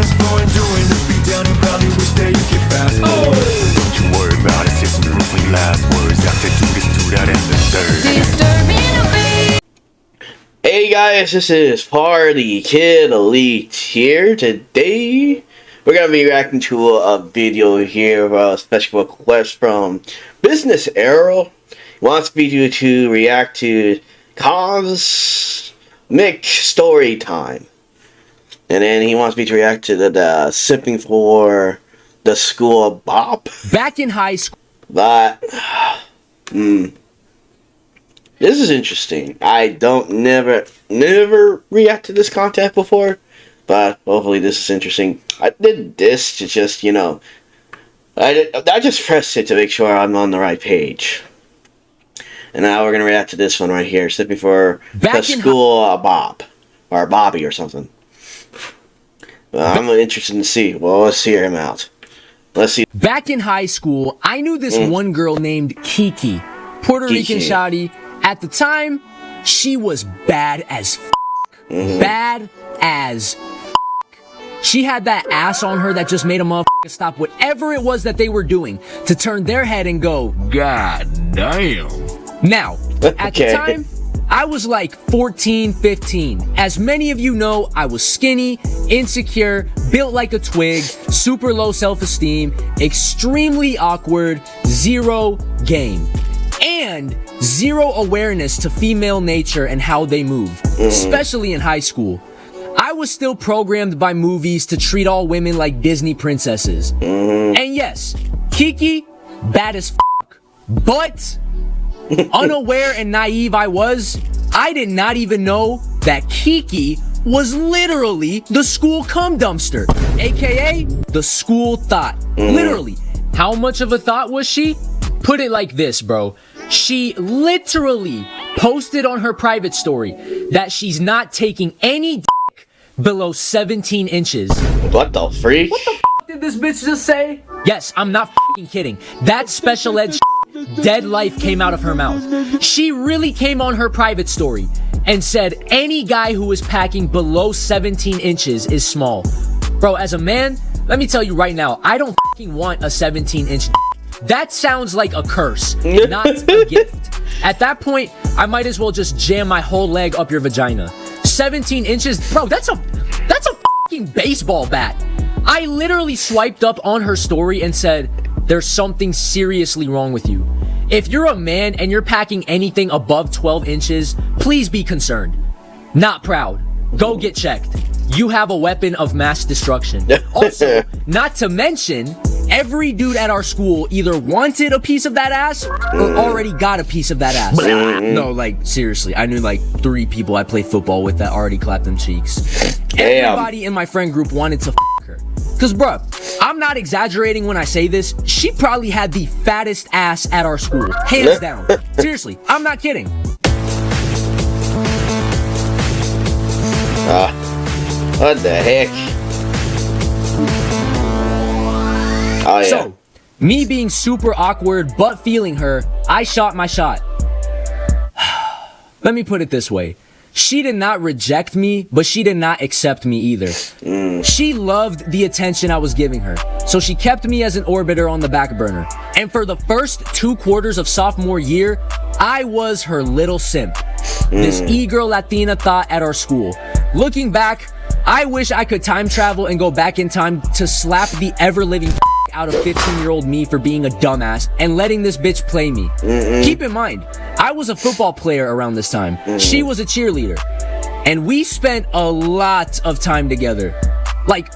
dance floor and doing this beat down. You probably wish that you could fast forward. Don't you worry about it, say some goofy last words after do this, do that, and the third. Hey guys, this is Party Kid Elite here. Today we're going to be reacting to a video here, a special request from Business Arrow. He wants me to react to Cozmetic Storytime. And then he wants me to react to the Simping for the School of BOP. Back in high school. But, this is interesting. I don't never react to this content before. But hopefully this is interesting. I did this to just, you know, I just pressed it to make sure I'm on the right page. And now we're going to react to this one right here. Simping for the School of BOP. Or Bobby or something. I'm interested to see. Well, let's hear him out. Let's see. Back in high school, I knew this one girl named Kiki. Puerto Rican shawty. At the time, she was bad as f***. Bad as f***. She had that ass on her that just made a motherfucker stop whatever it was that they were doing to turn their head and go, God damn. Now, at the time, I was like 14, 15. As many of you know, I was skinny, insecure, built like a twig, super low self-esteem, extremely awkward, zero game, and zero awareness to female nature and how they move, especially in high school. I was still programmed by movies to treat all women like Disney princesses. And yes, Kiki, bad as f***. But unaware and naive I did not even know that Kiki was literally the school cum dumpster, aka the school thought. Literally. How much of a thought was she? Put it like this, bro. She literally posted on her private story that she's not taking any dick below 17 inches. What the freak? What the f*** did this bitch just say? Yes, I'm not f***ing kidding. That special ed dead life came out of her mouth. She really came on her private story and said any guy who is packing below 17 inches is small. Bro, as a man, let me tell you right now, I don't f***ing want a 17-inch. That sounds like a curse, not a gift. At that point, I might as well just jam my whole leg up your vagina. 17 inches, bro, that's a f***ing baseball bat. I literally swiped up on her story and said, there's something seriously wrong with you. If you're a man and you're packing anything above 12 inches, please be concerned. Not proud. Go get checked. You have a weapon of mass destruction. Also, not to mention, every dude at our school either wanted a piece of that ass or already got a piece of that ass. No, like, seriously, I knew like 3 people I played football with that already clapped them cheeks. Everybody in my friend group wanted to f*** her. Cause bruh, I'm not exaggerating when I say this, she probably had the fattest ass at our school. Hands down. Seriously, I'm not kidding. What the heck? Oh yeah. So, me being super awkward but feeling her, I shot my shot. Let me put it this way. She did not reject me, but she did not accept me either. She loved the attention I was giving her, so she kept me as an orbiter on the back burner. And for the first 2 quarters of sophomore year, I was her little simp. This e-girl Latina thought at our school. Looking back, I wish I could time travel and go back in time to slap the ever-living out of 15-year-old me for being a dumbass and letting this bitch play me. Keep in mind, I was a football player around this time. She was a cheerleader. And we spent a lot of time together. Like,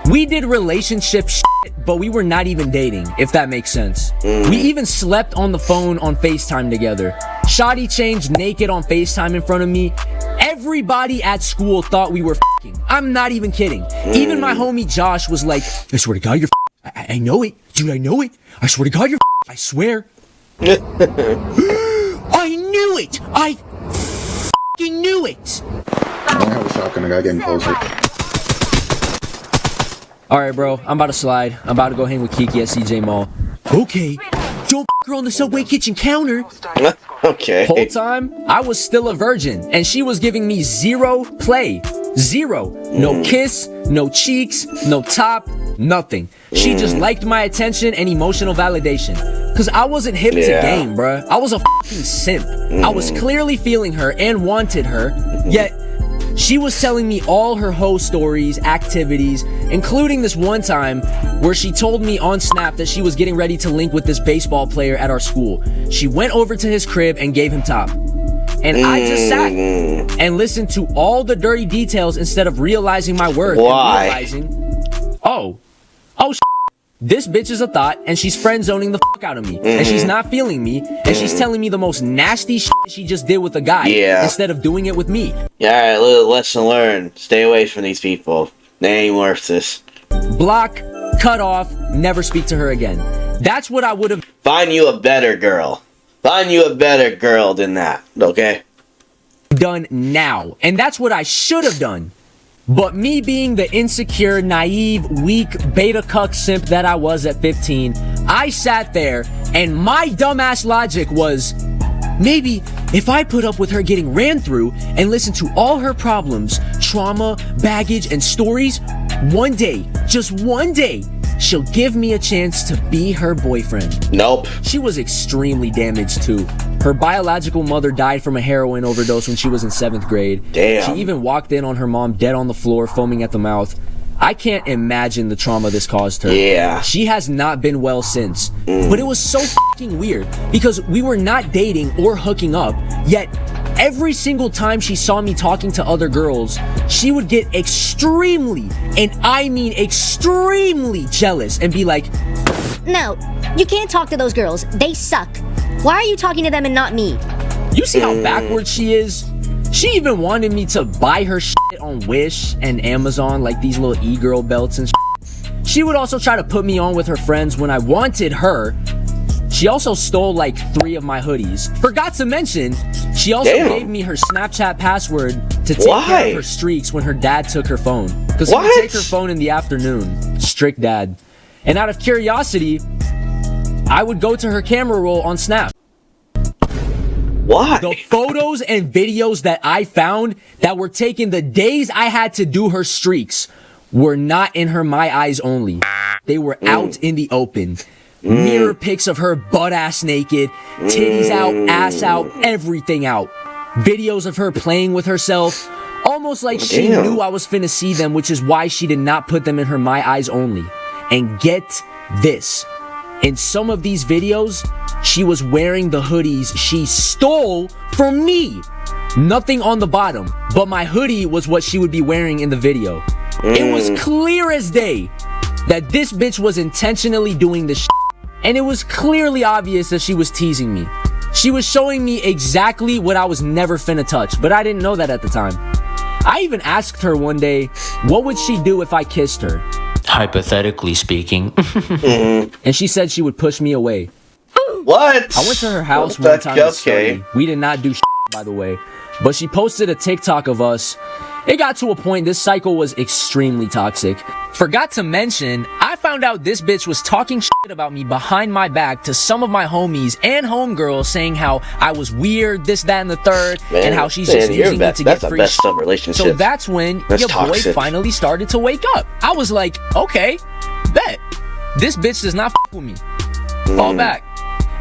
we did relationship shit, but we were not even dating, if that makes sense. We even slept on the phone on FaceTime together. Shawty changed naked on FaceTime in front of me. Everybody at school thought we were f***ing. I'm not even kidding. Even my homie Josh was like, I swear to God, you're f***ing. I know it. Dude, I know it. I swear to God, you're f***ing. I swear. I knew it. I f***ing knew it. I don't have a shotgun. I gotta get him closer. Alright, bro. I'm about to slide. I'm about to go hang with Kiki at CJ Mall. Okay. Don't f*** her on the Subway kitchen counter. Okay. Whole time, I was still a virgin, and she was giving me zero play. Zero. No kiss, no cheeks, no top, nothing. She just liked my attention and emotional validation. Cause I wasn't hip to game, bruh. I was a fucking simp. I was clearly feeling her and wanted her, yet she was telling me all her hoe stories, activities, including this one time where she told me on Snap that she was getting ready to link with this baseball player at our school. She went over to his crib and gave him top. And I just sat and listened to all the dirty details instead of realizing my worth. Why? And realizing, this bitch is a thought and she's friend zoning the fuck out of me. And she's not feeling me and she's telling me the most nasty shit she just did with a guy instead of doing it with me. Yeah, alright, little lesson learned. Stay away from these people. They ain't worth this. Block, cut off, never speak to her again. That's what I would have Find you a better girl. Find you a better girl than that, okay? done now. And that's what I should have done. But me being the insecure, naive, weak, beta cuck simp that I was at 15, I sat there and my dumbass logic was, maybe if I put up with her getting ran through and listen to all her problems, trauma, baggage, and stories, one day, just one day, she'll give me a chance to be her boyfriend. Nope. She was extremely damaged too. Her biological mother died from a heroin overdose when she was in 7th grade. Damn. She even walked in on her mom dead on the floor, foaming at the mouth. I can't imagine the trauma this caused her. Yeah. She has not been well since. But it was so fucking weird because we were not dating or hooking up, yet every single time she saw me talking to other girls, she would get extremely, and I mean extremely jealous and be like, No, you can't talk to those girls. They suck. Why are you talking to them and not me? you see how backwards she is? She even wanted me to buy her shit on Wish and Amazon, like these little e-girl belts and shit. She would also try to put me on with her friends when I wanted her. She also stole like 3 of my hoodies. Forgot to mention, she also gave me her Snapchat password to take care of her streaks when her dad took her phone. Because he would take her phone in the afternoon. Strict dad. And out of curiosity, I would go to her camera roll on Snap. Why? The photos and videos that I found that were taken the days I had to do her streaks were not in her My Eyes only. They were out in the open. Mirror pics of her butt ass naked, titties out, ass out, everything out. Videos of her playing with herself, almost like she knew I was finna see them, which is why she did not put them in her My Eyes only. And get this. In some of these videos, she was wearing the hoodies she stole from me. Nothing on the bottom, but my hoodie was what she would be wearing in the video. It was clear as day that this bitch was intentionally doing this shit, and it was clearly obvious that she was teasing me. She was showing me exactly what I was never finna touch, but I didn't know that at the time. I even asked her one day, what would she do if I kissed her? Hypothetically speaking. And she said she would push me away. What? I went to her house one time to study. We did not do shit, by the way. But she posted a TikTok of us. It got to a point this cycle was extremely toxic. Forgot to mention, I found out this bitch was talking shit about me behind my back to some of my homies and homegirls, saying how I was weird, this, that, and the third, and how she's just using me to get free shit. So that's when your boy finally started to wake up. I was like, okay, bet. This bitch does not f with me. Fall back.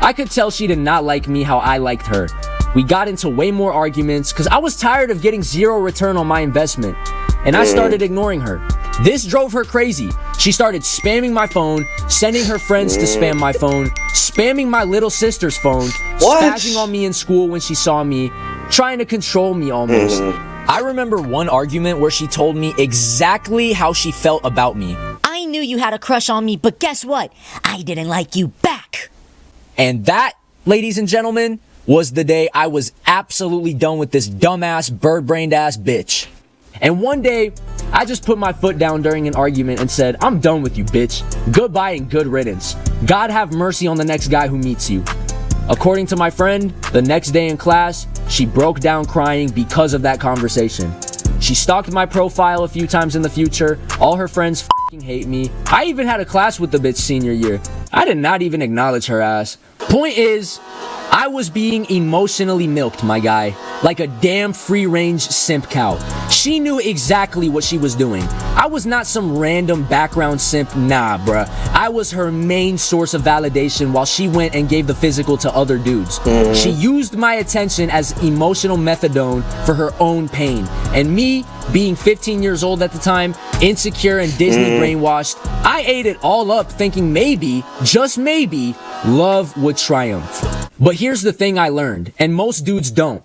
I could tell she did not like me how I liked her. We got into way more arguments because I was tired of getting zero return on my investment, and I started ignoring her. This drove her crazy. She started spamming my phone, sending her friends to spam my phone, spamming my little sister's phone, spazzing on me in school when she saw me, trying to control me almost. I remember one argument where she told me exactly how she felt about me. I knew you had a crush on me, but guess what? I didn't like you back. And that, ladies and gentlemen, was the day I was absolutely done with this dumbass, bird-brained ass bitch. And one day, I just put my foot down during an argument and said, I'm done with you, bitch. Goodbye and good riddance. God have mercy on the next guy who meets you. According to my friend, the next day in class, she broke down crying because of that conversation. She stalked my profile a few times in the future. All her friends f***ing hate me. I even had a class with the bitch senior year. I did not even acknowledge her ass. Point is, I was being emotionally milked, my guy. like a damn free-range simp cow. She knew exactly what she was doing. I was not some random background simp, nah bruh. I was her main source of validation while she went and gave the physical to other dudes. She used my attention as emotional methadone for her own pain. And me, being 15 years old at the time, insecure and Disney brainwashed, I ate it all up thinking maybe, just maybe, love would triumph. But here's the thing I learned, and most dudes don't.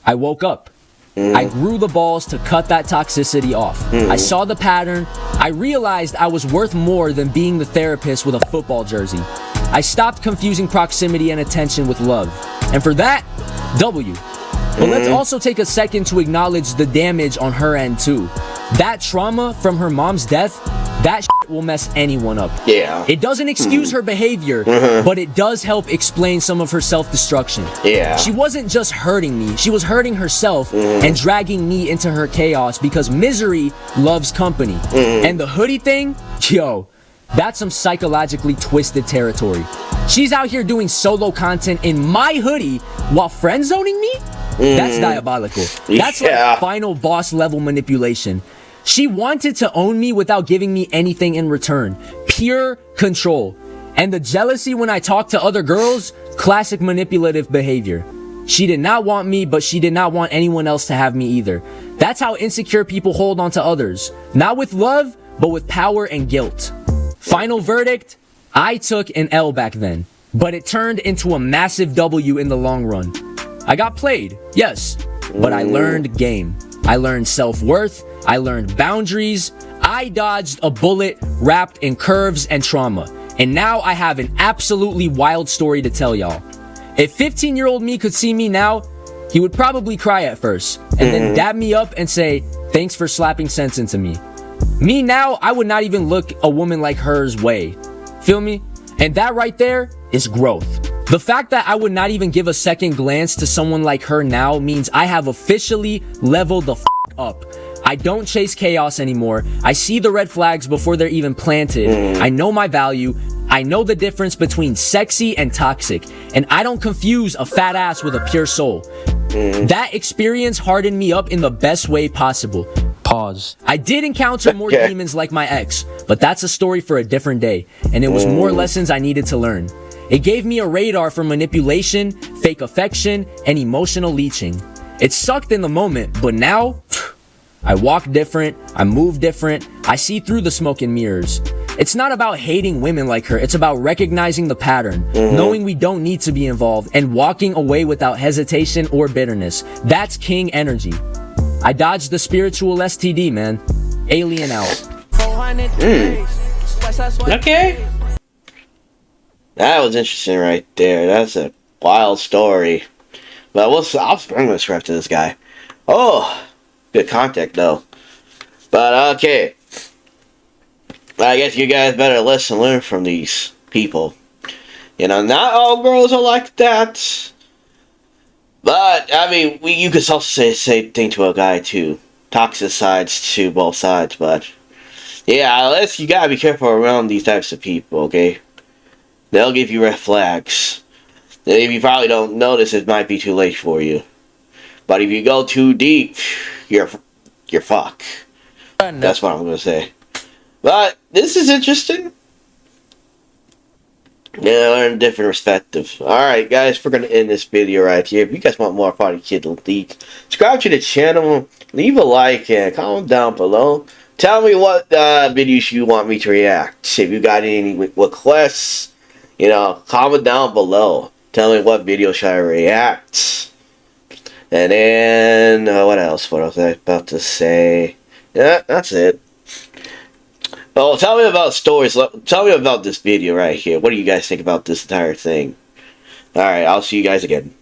I woke up. I grew the balls to cut that toxicity off. I saw the pattern. I realized I was worth more than being the therapist with a football jersey. I stopped confusing proximity and attention with love. And for that, W. But let's also take a second to acknowledge the damage on her end too. That trauma from her mom's death, that shit will mess anyone up. Yeah. It doesn't excuse her behavior, but it does help explain some of her self-destruction. Yeah. She wasn't just hurting me, she was hurting herself and dragging me into her chaos because misery loves company. And the hoodie thing, yo, that's some psychologically twisted territory. She's out here doing solo content in my hoodie while friend zoning me? That's diabolical. That's like final boss level manipulation. She wanted to own me without giving me anything in return. Pure control. And the jealousy when I talked to other girls, classic manipulative behavior. She did not want me, but she did not want anyone else to have me either. That's how insecure people hold on to others. Not with love, but with power and guilt. Final verdict, I took an L back then, but it turned into a massive W in the long run. I got played, yes, but I learned game. I learned self-worth, I learned boundaries, I dodged a bullet wrapped in curves and trauma. And now I have an absolutely wild story to tell y'all. If 15-year-old me could see me now, he would probably cry at first, and then dab me up and say, thanks for slapping sense into me. Me now, I would not even look a woman like her's way. Feel me? And that right there is growth. The fact that I would not even give a second glance to someone like her now means I have officially leveled the up. I don't chase chaos anymore. I see the red flags before they're even planted. I know my value. I know the difference between sexy and toxic. And I don't confuse a fat ass with a pure soul. That experience hardened me up in the best way possible. Pause. I did encounter more demons like my ex, but that's a story for a different day. And it was more lessons I needed to learn. It gave me a radar for manipulation, fake affection, and emotional leeching. It sucked in the moment, but now, I walk different, I move different, I see through the smoke and mirrors. It's not about hating women like her, it's about recognizing the pattern, knowing we don't need to be involved, and walking away without hesitation or bitterness. That's king energy. I dodged the spiritual STD, man. Alien out. Okay. That was interesting right there. That's a wild story. But I'm gonna subscribe to this guy. Oh, good contact though. But okay. I guess you guys better listen and learn from these people. You know, not all girls are like that. But, I mean, you could also say the same thing to a guy too. Toxic sides to both sides, but yeah, you gotta be careful around these types of people, okay? They'll give you red flags. And if you probably don't notice, it might be too late for you. But if you go too deep, you're fucked. That's what I'm gonna say. But this is interesting. Yeah, learn different perspectives. Alright guys, we're gonna end this video right here. If you guys want more Party Kid Leak, subscribe to the channel, leave a like, and comment down below. Tell me what videos you want me to react. If you got any requests, you know, comment down below. Tell me what video should I react. And then, what else? What was I about to say? Yeah, that's it. Well, tell me about stories. Tell me about this video right here. What do you guys think about this entire thing? Alright, I'll see you guys again.